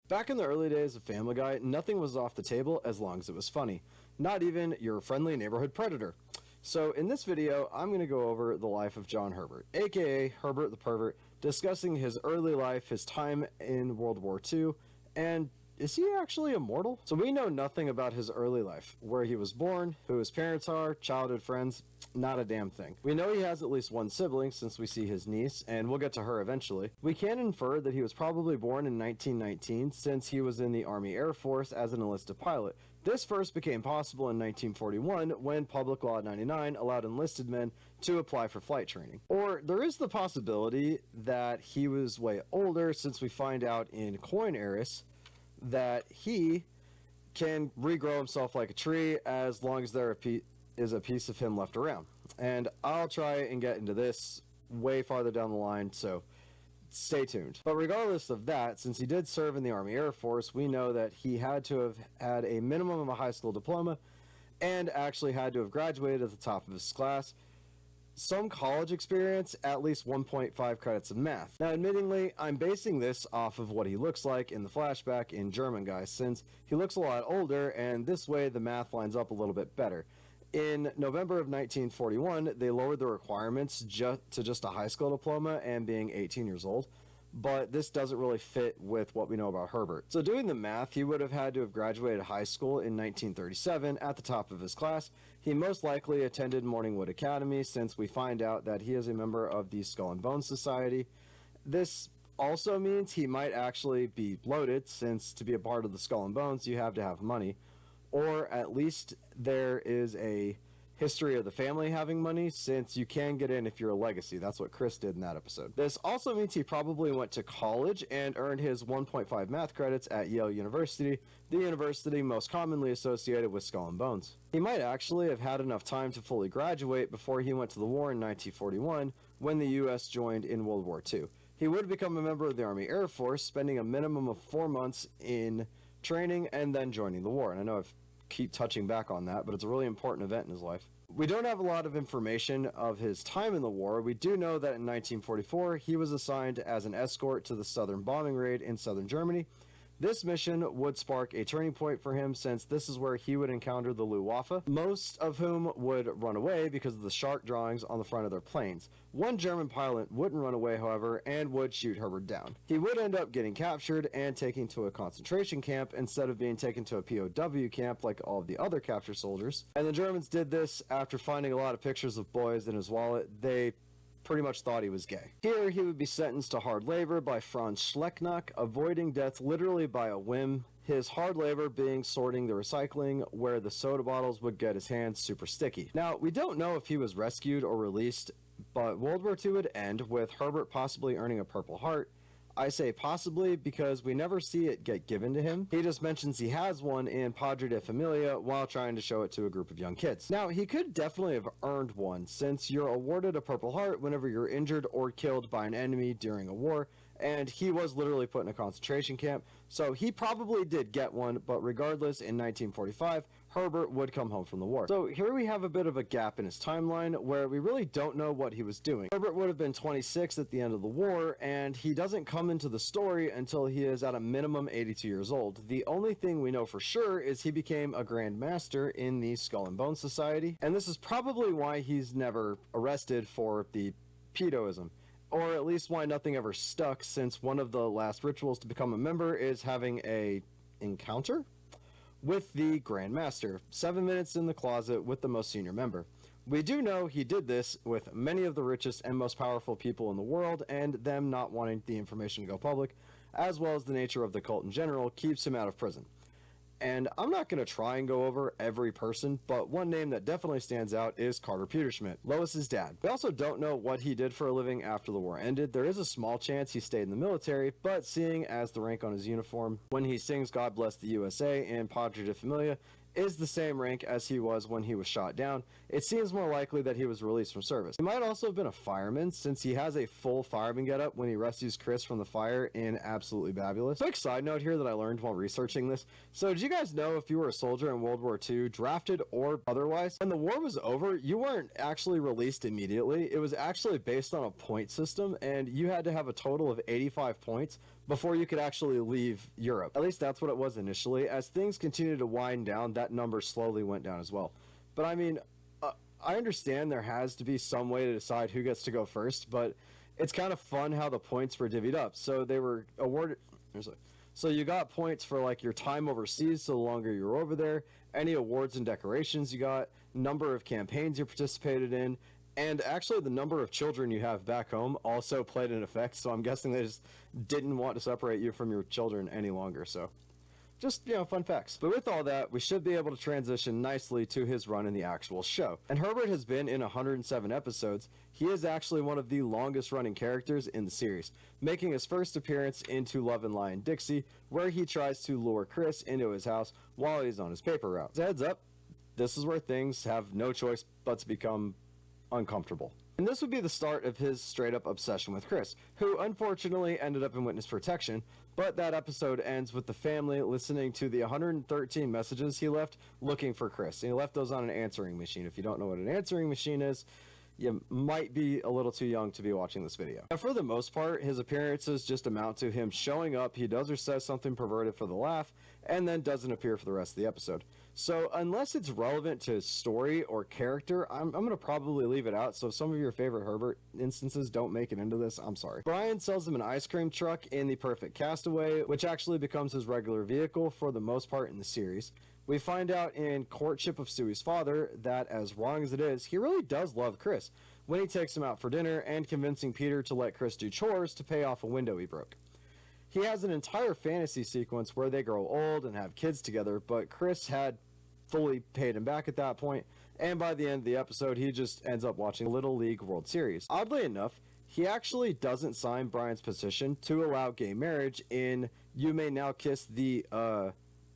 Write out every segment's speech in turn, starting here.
Back in the early days of Family Guy, nothing was off the table as long as it was funny. Not even your friendly neighborhood predator. So in this video, I'm going to go over the life of John Herbert, aka Herbert the Pervert, discussing his early life, his time in World War II, and is he actually immortal? So we know nothing about his early life, where he was born, who his parents are, childhood friends, not a damn thing. We know he has at least one sibling since we see his niece, and we'll get to her eventually. We can infer that he was probably born in 1919 since he was in the Army Air Force as an enlisted pilot. This first became possible in 1941 when Public Law 99 allowed enlisted men to apply for flight training. Or there is the possibility that he was way older since we find out in Coin Heiress that he can regrow himself like a tree as long as there is a piece of him left around. And I'll try and get into this way farther down the line, so stay tuned. But regardless of that, since he did serve in the Army Air Force, we know that he had to have had a minimum of a high school diploma and actually had to have graduated at the top of his class, some college experience, at least 1.5 credits of math. Now, admittingly, I'm basing this off of what he looks like in the flashback in German Guy, since he looks a lot older, and this way the math lines up a little bit better. In November of 1941, they lowered the requirements to just a high school diploma and being 18 years old, but this doesn't really fit with what we know about Herbert. So doing the math, he would have had to have graduated high school in 1937 at the top of his class. He most likely attended Morningwood Academy, since we find out that he is a member of the Skull and Bones Society. This also means he might actually be loaded, since to be a part of the Skull and Bones, you have to have money. Or at least there is a history of the family having money, since you can get in if you're a legacy. That's what Chris did in that episode. This also means he probably went to college and earned his 1.5 math credits at Yale University, the university most commonly associated with Skull and Bones. He might actually have had enough time to fully graduate before he went to the war in 1941 when the US joined in World War II. He would become a member of the Army Air Force, spending a minimum of 4 months in training and then joining the war. And I know I've keep touching back on that, but it's a really important event in his life. We don't have a lot of information of his time in the war. We do know that in 1944 he was assigned as an escort to the southern bombing raid in southern Germany. This mission would spark a turning point for him, since this is where he would encounter the Luftwaffe, most of whom would run away because of the shark drawings on the front of their planes. One German pilot wouldn't run away, however, and would shoot Herbert down. He would end up getting captured and taken to a concentration camp instead of being taken to a POW camp like all of the other captured soldiers. And the Germans did this after finding a lot of pictures of boys in his wallet. They pretty much thought he was gay. Here he would be sentenced to hard labor by Franz Schlecknack, avoiding death literally by a whim, his hard labor being sorting the recycling where the soda bottles would get his hands super sticky. Now, we don't know if he was rescued or released, but World War II would end with Herbert possibly earning a Purple Heart. I say possibly because we never see it get given to him. He just mentions he has one in Padre de Familia while trying to show it to a group of young kids. Now, he could definitely have earned one, since you're awarded a Purple Heart whenever you're injured or killed by an enemy during a war, and he was literally put in a concentration camp, so he probably did get one, but regardless, in 1945, Herbert would come home from the war. So here we have a bit of a gap in his timeline where we really don't know what he was doing. Herbert would have been 26 at the end of the war, and he doesn't come into the story until he is at a minimum 82 years old. The only thing we know for sure is he became a Grand Master in the Skull and Bones Society, and this is probably why he's never arrested for the pedoism. Or at least why nothing ever stuck, since one of the last rituals to become a member is having a encounter with the Grand Master, 7 minutes in the closet with the most senior member. We do know he did this with many of the richest and most powerful people in the world, and them not wanting the information to go public, as well as the nature of the cult in general, keeps him out of prison. And I'm not going to try and go over every person, but one name that definitely stands out is Carter Peterschmidt, Lois's dad. We also don't know what he did for a living after the war ended. There is a small chance he stayed in the military, but seeing as the rank on his uniform when he sings God Bless the USA in Padre de Familia is the same rank as he was when he was shot down, it seems more likely that he was released from service. He might also have been a fireman, since he has a full fireman getup when he rescues Chris from the fire in Absolutely Babulous. Quick side note here that I learned while researching this. So did you guys know if you were a soldier in World War II, drafted or otherwise, when the war was over, you weren't actually released immediately. It was actually based on a point system, and you had to have a total of 85 points before you could actually leave Europe. At least that's what it was initially. As things continued to wind down, that number slowly went down as well. But I mean, I understand there has to be some way to decide who gets to go first, but it's kind of fun how the points were divvied up. So they were awarded. So you got points for like your time overseas, so the longer you're over there, any awards and decorations you got, number of campaigns you participated in, and actually the number of children you have back home also played an effect. So I'm guessing they just didn't want to separate you from your children any longer. So just, fun facts. But with all that, we should be able to transition nicely to his run in the actual show. And Herbert has been in 107 episodes. He is actually one of the longest running characters in the series, making his first appearance into Love and Lion Dixie, where he tries to lure Chris into his house while he's on his paper route. So heads up, this is where things have no choice but to become uncomfortable. And this would be the start of his straight-up obsession with Chris, who unfortunately ended up in witness protection, but that episode ends with the family listening to the 113 messages he left looking for Chris. And he left those on an answering machine. If you don't know what an answering machine is, you might be a little too young to be watching this video. Now, for the most part, his appearances just amount to him showing up, he does or says something perverted for the laugh, and then doesn't appear for the rest of the episode. So unless it's relevant to story or character, I'm going to probably leave it out. So if some of your favorite Herbert instances don't make it into this, I'm sorry. Brian sells him an ice cream truck in The Perfect Castaway, which actually becomes his regular vehicle for the most part in the series. We find out in Courtship of Stewie's father that, as wrong as it is, he really does love Chris when he takes him out for dinner and convincing Peter to let Chris do chores to pay off a window he broke. He has an entire fantasy sequence where they grow old and have kids together, but Chris had fully paid him back at that point, and by the end of the episode, he just ends up watching Little League World Series. Oddly enough, he actually doesn't sign Brian's petition to allow gay marriage in You May Now Kiss the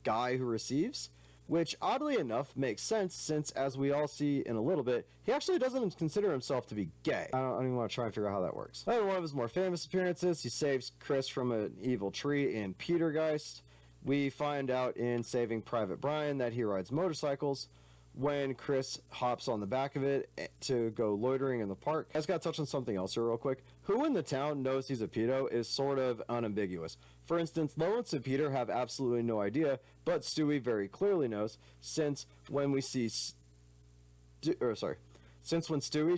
Guy Who Receives, which oddly enough makes sense since, as we all see in a little bit, he actually doesn't consider himself to be gay. I don't even want to try and figure out how that works. Another one of his more famous appearances, he saves Chris from an evil tree in Petergeist. We find out in Saving Private Brian that he rides motorcycles when Chris hops on the back of it to go loitering in the park. I just got to touch on something else here real quick. Who in the town knows he's a pedo is sort of unambiguous. For instance, Lawrence and Peter have absolutely no idea, but Stewie very clearly knows, since when Stewie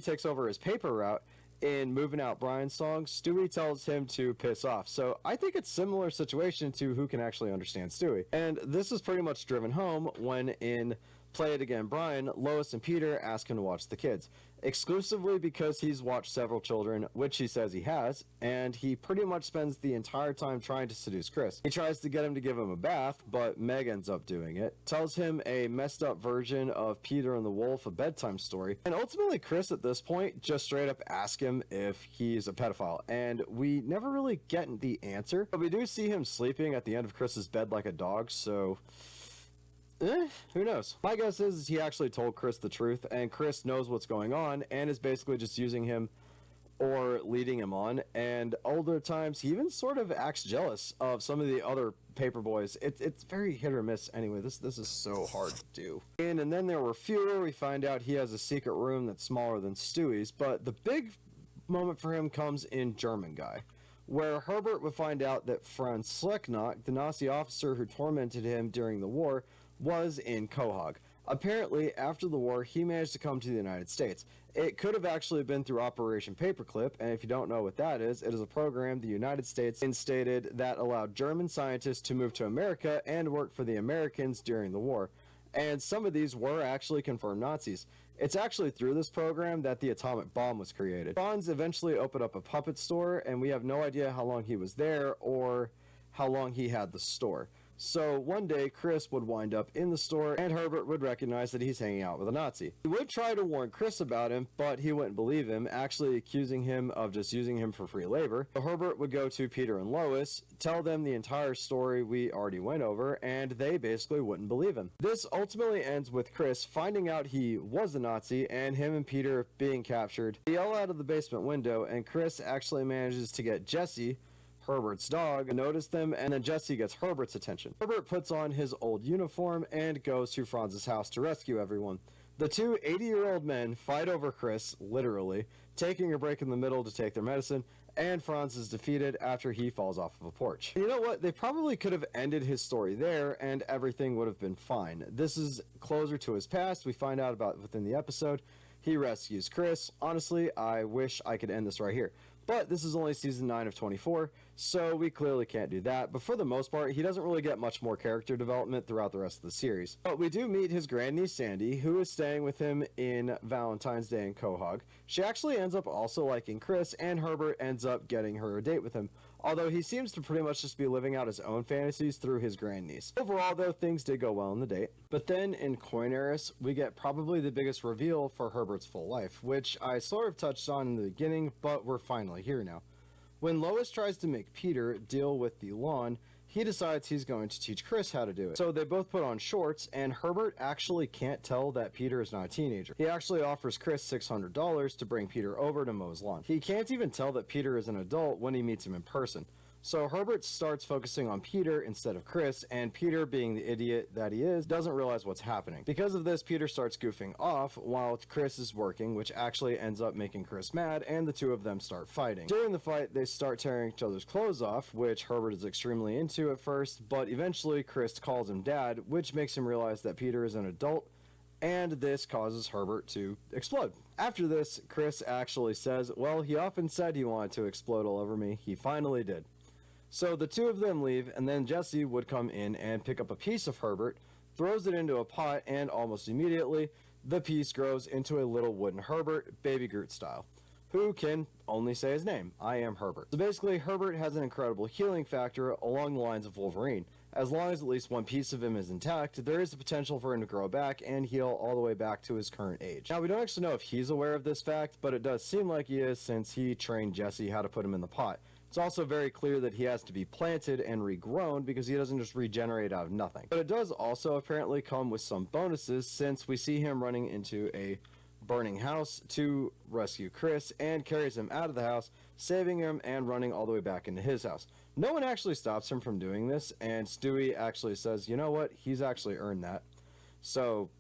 takes over his paper route in Moving Out Brian's song, Stewie tells him to piss off. So I think it's a similar situation to Who Can Actually Understand Stewie. And this is pretty much driven home when in Play It Again Brian, Lois and Peter ask him to watch the kids, exclusively because he's watched several children, which he says he has, and he pretty much spends the entire time trying to seduce Chris. He tries to get him to give him a bath, but Meg ends up doing it, tells him a messed up version of Peter and the Wolf, a bedtime story, and ultimately Chris at this point just straight up asks him if he's a pedophile, and we never really get the answer, but we do see him sleeping at the end of Chris's bed like a dog, so who knows? My guess is he actually told Chris the truth, and Chris knows what's going on and is basically just using him or leading him on. And older times, he even sort of acts jealous of some of the other paper boys. It's very hit or miss anyway. This is so hard to do. And then there were fewer. We find out he has a secret room that's smaller than Stewie's, but the big moment for him comes in German Guy, where Herbert would find out that Franz Schlecknock, the Nazi officer who tormented him during the war, was in Quahog. Apparently, after the war, he managed to come to the United States. It could have actually been through Operation Paperclip, and if you don't know what that is, it is a program the United States instated that allowed German scientists to move to America and work for the Americans during the war. And some of these were actually confirmed Nazis. It's actually through this program that the atomic bomb was created. Franz eventually opened up a puppet store, and we have no idea how long he was there or how long he had the store. So one day, Chris would wind up in the store, and Herbert would recognize that he's hanging out with a Nazi. He would try to warn Chris about him, but he wouldn't believe him, actually accusing him of just using him for free labor. So Herbert would go to Peter and Lois, tell them the entire story we already went over, and they basically wouldn't believe him. This ultimately ends with Chris finding out he was a Nazi, and him and Peter being captured. They yell out of the basement window, and Chris actually manages to get Jesse, Herbert's dog, noticed them, and then Jesse gets Herbert's attention. Herbert puts on his old uniform and goes to Franz's house to rescue everyone. The two 80-year-old men fight over Chris, literally, taking a break in the middle to take their medicine, and Franz is defeated after he falls off of a porch. And you know what? They probably could have ended his story there and everything would have been fine. This is closer to his past. We find out about it within the episode. He rescues Chris. Honestly, I wish I could end this right here. But this is only season 9 of 24, so we clearly can't do that. But for the most part, he doesn't really get much more character development throughout the rest of the series. But we do meet his grandniece Sandy, who is staying with him in Valentine's Day in Quahog. She actually ends up also liking Chris, and Herbert ends up getting her a date with him, although he seems to pretty much just be living out his own fantasies through his grandniece. Overall, though, things did go well in the date. But then in Coineris, we get probably the biggest reveal for Herbert's full life, which I sort of touched on in the beginning, but we're finally here now. When Lois tries to make Peter deal with the lawn, he decides he's going to teach Chris how to do it. So they both put on shorts, and Herbert actually can't tell that Peter is not a teenager. He actually offers Chris $600 to bring Peter over to mow his lawn. He can't even tell that Peter is an adult when he meets him in person. So Herbert starts focusing on Peter instead of Chris, and Peter, being the idiot that he is, doesn't realize what's happening. Because of this, Peter starts goofing off while Chris is working, which actually ends up making Chris mad, and the two of them start fighting. During the fight, they start tearing each other's clothes off, which Herbert is extremely into at first, but eventually Chris calls him dad, which makes him realize that Peter is an adult, and this causes Herbert to explode. After this, Chris actually says, well, he often said he wanted to explode all over me. He finally did. So the two of them leave, and then Jesse would come in and pick up a piece of Herbert, throws it into a pot, and almost immediately, the piece grows into a little wooden Herbert, Baby Groot style, who can only say his name, I am Herbert. So basically, Herbert has an incredible healing factor along the lines of Wolverine. As long as at least one piece of him is intact, there is the potential for him to grow back and heal all the way back to his current age. Now, we don't actually know if he's aware of this fact, but it does seem like he is, since he trained Jesse how to put him in the pot. It's also very clear that he has to be planted and regrown because he doesn't just regenerate out of nothing. But it does also apparently come with some bonuses, since we see him running into a burning house to rescue Chris and carries him out of the house, saving him and running all the way back into his house. No one actually stops him from doing this, and Stewie actually says, you know what, he's actually earned that. So,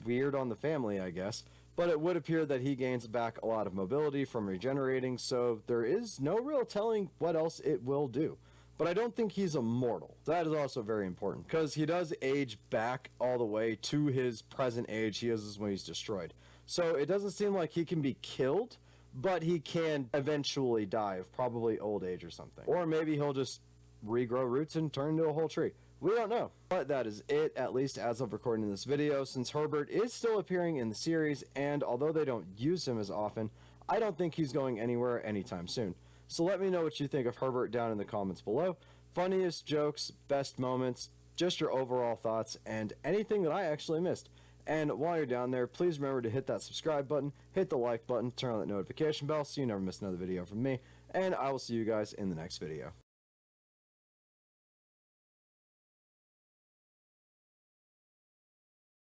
weird on the family, I guess. But it would appear that he gains back a lot of mobility from regenerating, so there is no real telling what else it will do. But I don't think he's immortal. That is also very important, because he does age back all the way to his present age he is when he's destroyed. So it doesn't seem like he can be killed, but he can eventually die of probably old age or something. Or maybe he'll just regrow roots and turn into a whole tree. We don't know. But that is it, at least as of recording this video, since Herbert is still appearing in the series, and although they don't use him as often, I don't think he's going anywhere anytime soon. So let me know what you think of Herbert down in the comments below. Funniest jokes, best moments, just your overall thoughts, and anything that I actually missed. And while you're down there, please remember to hit that subscribe button, hit the like button, turn on that notification bell so you never miss another video from me, and I will see you guys in the next video.